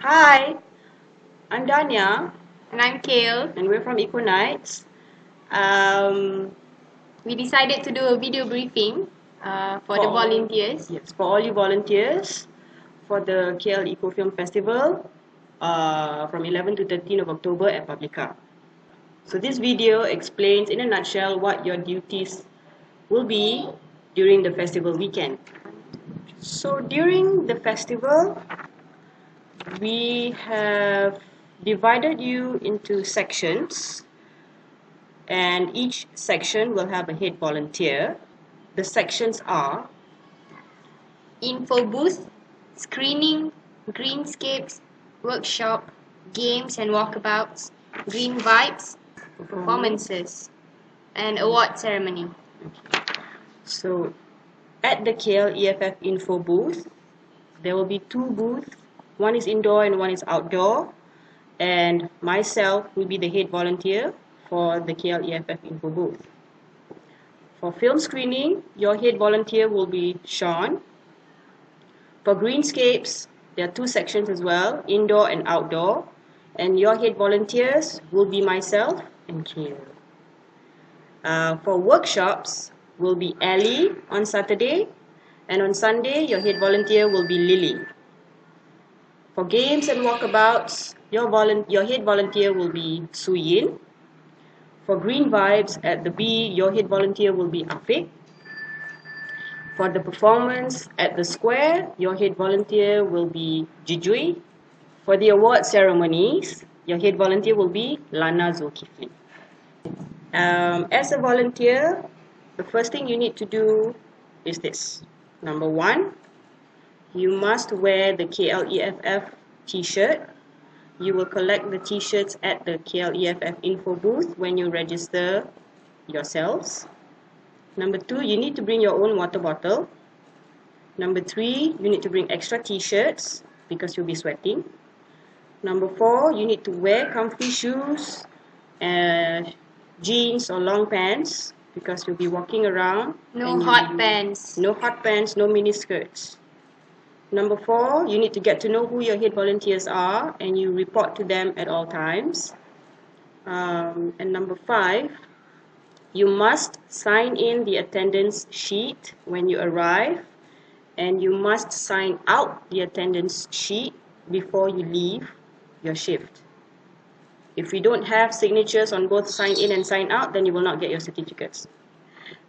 Hi, I'm Danya, And I'm Kale. and we're from Equinites. We decided to do a video briefing for the volunteers. Yes, for all you volunteers for the KL Eco Film Festival from 11 to 13 of October at Publica. So this video explains in a nutshell what your duties will be during the festival weekend. So during the festival, we have divided you into sections, and each section will have a head volunteer. The sections are Info booth, screening, greenscapes, workshop, games and walkabouts, green vibes, performances, and award ceremony. So at the KLEFF info booth, there will be two booths. One is indoor and one is outdoor. And myself will be the head volunteer for the KLEFF info booth. For film screening, your head volunteer will be Sean. For Greenscapes, there are two sections as well, indoor and outdoor. And your head volunteers will be myself and Kale. For workshops, will be Ellie on Saturday. And on Sunday, your head volunteer will be Lily. For games and walkabouts, your head volunteer will be Su Yin. For green vibes at the B, your head volunteer will be Afiq. For the performance at the square, your head volunteer will be Jijui. For the award ceremonies, your head volunteer will be Lana Zulkifli. As a volunteer, the first thing you need to do is this. Number one, you must wear the KLEFF t-shirt. You will collect the t-shirts at the KLEFF info booth when you register yourselves. Number two, you need to bring your own water bottle. Number three, you need to bring extra t-shirts because you'll be sweating. Number four, you need to wear comfy shoes, jeans or long pants because you'll be walking around. No hot pants. No hot pants, no mini skirts. Number four, you need to get to know who your head volunteers are and you report to them at all times. And number five, you must sign in the attendance sheet when you arrive, and you must sign out the attendance sheet before you leave your shift. If you don't have signatures on both sign in and sign out, then you will not get your certificates.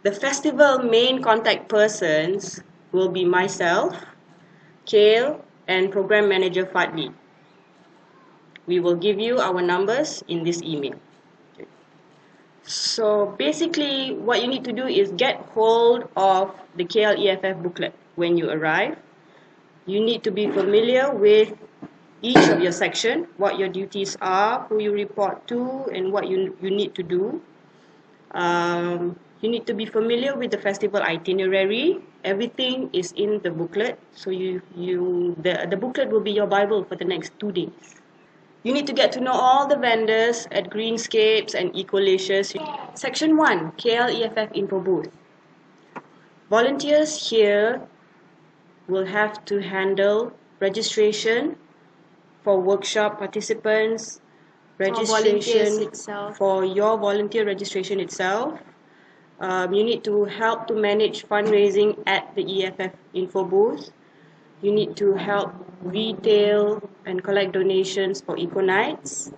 The festival main contact persons will be myself, Kale, and Program Manager Fadli. We will give you our numbers in this email. So basically, what you need to do is get hold of the KLEFF booklet when you arrive. You need to be familiar with each of your section, what your duties are, who you report to, and what you need to do. You need to be familiar with the festival itinerary. Everything is in the booklet, so the booklet will be your Bible for the next 2 days. You need to get to know all the vendors at Greenscapes and Ecolicious. Section 1, KLEFF info booth. Volunteers here will have to handle registration for workshop participants, registration for your volunteer registration itself. You need to help to manage fundraising at the EFF info booth. You need to help retail and collect donations for Equinites,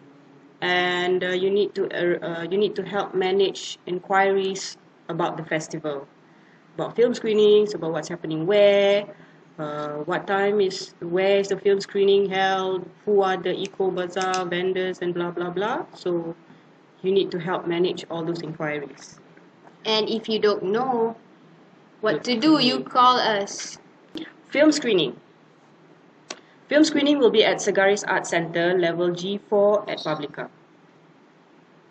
and you need to help manage inquiries about the festival, about film screenings, about what's happening where, where is the film screening held, who are the Eco Bazaar vendors, and blah blah blah. So you need to help manage all those inquiries. And if you don't know what to do, you call us. Film screening. Film screening will be at Segaris Art Center, level G4 at Publica.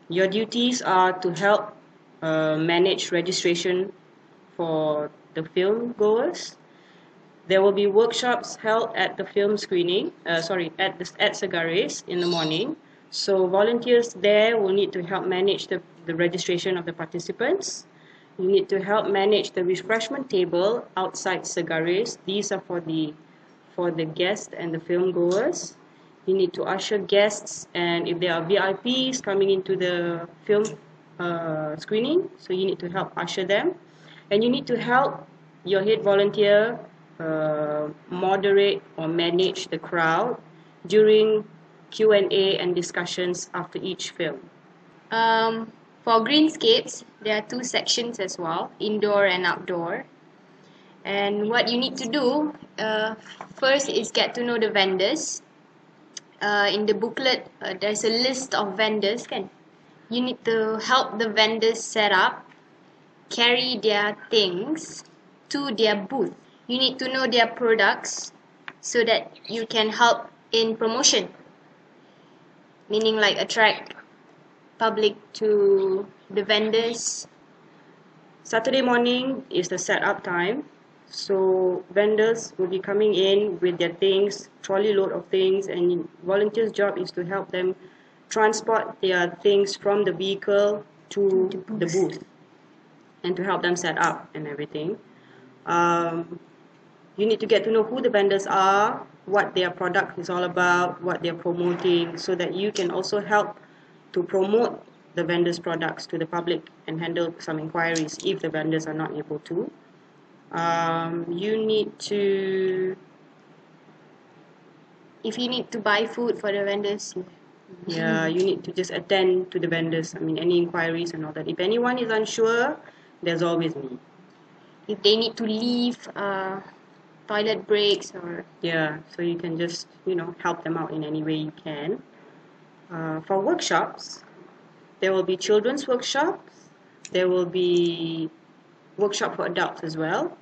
Your duties are to help manage registration for the film goers. There will be workshops held at the film screening, at Segaris in the morning. So volunteers there will need to help manage the registration of the participants. You need to help manage the refreshment table outside Segaris. These are for the guests and the film goers. You need to usher guests, and if there are VIPs coming into the film screening, so you need to help usher them. And you need to help your head volunteer moderate or manage the crowd during Q&A and discussions after each film. For Greenscapes, there are two sections as well, indoor and outdoor. And what you need to do first is get to know the vendors. In the booklet, there's a list of vendors. You need to help the vendors set up, carry their things to their booth. You need to know their products so that you can help in promotion, meaning like attract public to the vendors. Saturday morning is the setup time. So vendors will be coming in with their things, trolley load of things, and volunteers' job is to help them transport their things from the vehicle to the booth and to help them set up and everything. You need to get to know who the vendors are, what their product is all about, what they're promoting, so that you can also help to promote the vendors' products to the public and handle some inquiries if the vendors are not able to. You need to... If you need to buy food for the vendors, Yeah, you need to just attend to the vendors. I mean, any inquiries and all that. If anyone is unsure, there's always me. if they need to leave, toilet breaks or... Yeah, so you can just, help them out in any way you can. For workshops, there will be children's workshops. There will be workshop for adults as well.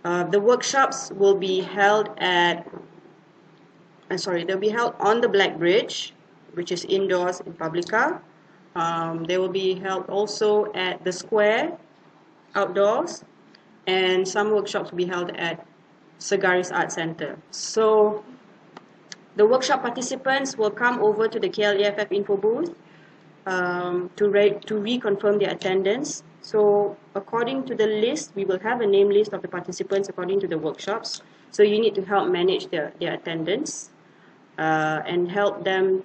The workshops will be held they'll be held on the Black Bridge, which is indoors in Publica. They will be held also at the square, outdoors, and some workshops will be held at Segaris Art Center. So the workshop participants will come over to the KLEFF info booth to reconfirm their attendance. So according to the list, we will have a name list of the participants according to the workshops. So you need to help manage their attendance and help them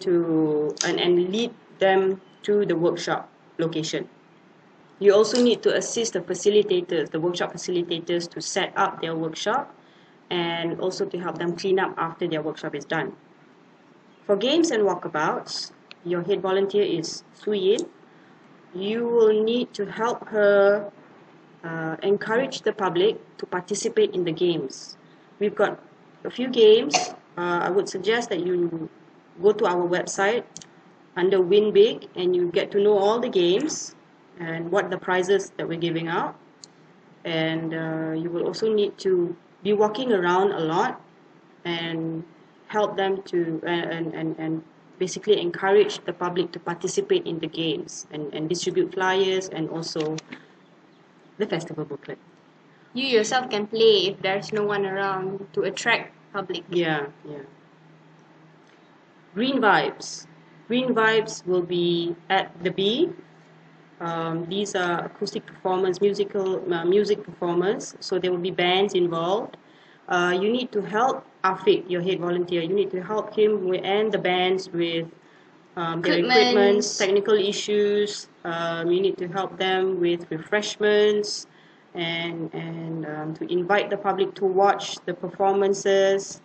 and lead them to the workshop location. You also need to assist the facilitators, the workshop facilitators, to set up their workshop and also to help them clean up after their workshop is done. For games and walkabouts, your head volunteer is Su Yin. You will need to help her encourage the public to participate in the games. We've got a few games. I would suggest that you go to our website under Win Big and you get to know all the games and what the prizes that we're giving out. And you will also need to be walking around a lot and help them to and basically encourage the public to participate in the games and distribute flyers and also the festival booklet. You yourself can play if there's no one around to attract public. Yeah. Green Vibes. Green Vibes will be at the B. These are acoustic performance, music performance. So there will be bands involved. You need to help Afiq, your head volunteer. You need to help him and the bands with their equipment, technical issues. You need to help them with refreshments and to invite the public to watch the performances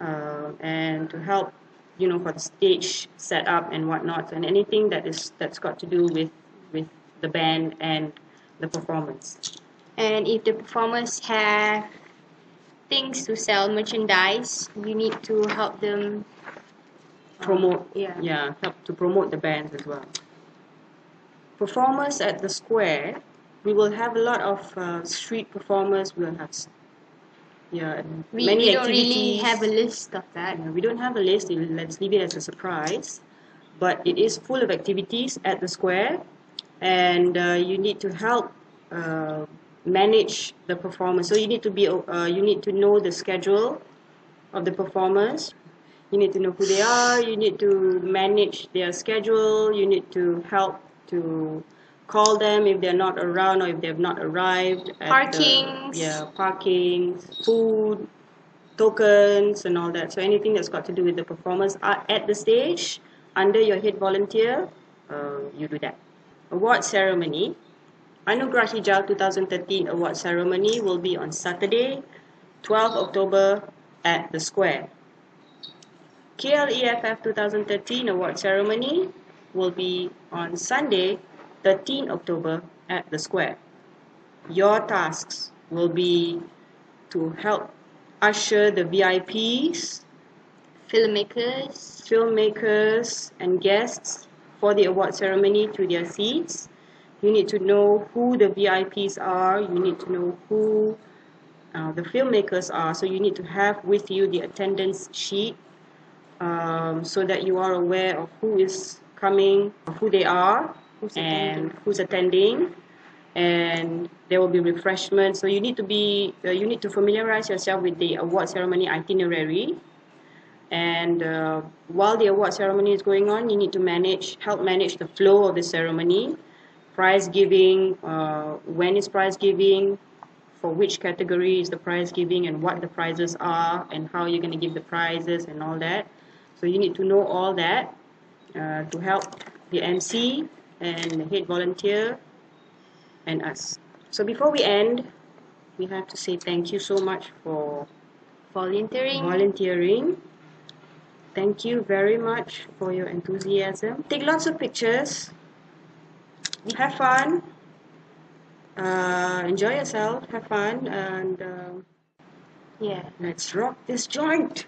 and to help, for the stage setup and whatnot, and anything that's got to do with the band and the performance. And if the performers have things to sell, merchandise, you need to help them promote. Help to promote the bands as well. Performers at the square, we will have a lot of street performers. We'll have many we don't activities. Really have a list of that. We don't have a list. Let's leave it as a surprise. But it is full of activities at the square, and you need to help manage the performance. So you need to know the schedule of the performers. You need to know who they are. You need to manage their schedule. You need to help to call them if they're not around or if they have not arrived. Parking, food. tokens and all that. So anything that's got to do with the performance art at the stage, under your head volunteer, you do that. Award ceremony. Anugerah Hijau 2013 award ceremony will be on Saturday, 12 October at the Square. KLEFF 2013 award ceremony will be on Sunday, 13 October at the Square. Your tasks will be to help usher the VIPs, filmmakers and guests for the award ceremony to their seats. You need to know who the VIPs are. You need to know who the filmmakers are. So you need to have with you the attendance sheet so that you are aware of who is coming, who they are, who's attending. And there will be refreshments. So you need to familiarize yourself with the award ceremony itinerary. And while the award ceremony is going on, you need to help manage the flow of the ceremony, prize giving, when is prize giving, for which category is the prize giving, and what the prizes are, and how you're going to give the prizes and all that. So you need to know all that to help the MC and the head volunteer and us. So before we end, we have to say thank you so much for volunteering. Thank you very much for your enthusiasm. Take lots of pictures. Have fun. Enjoy yourself. Have fun. And yeah. Let's rock this joint.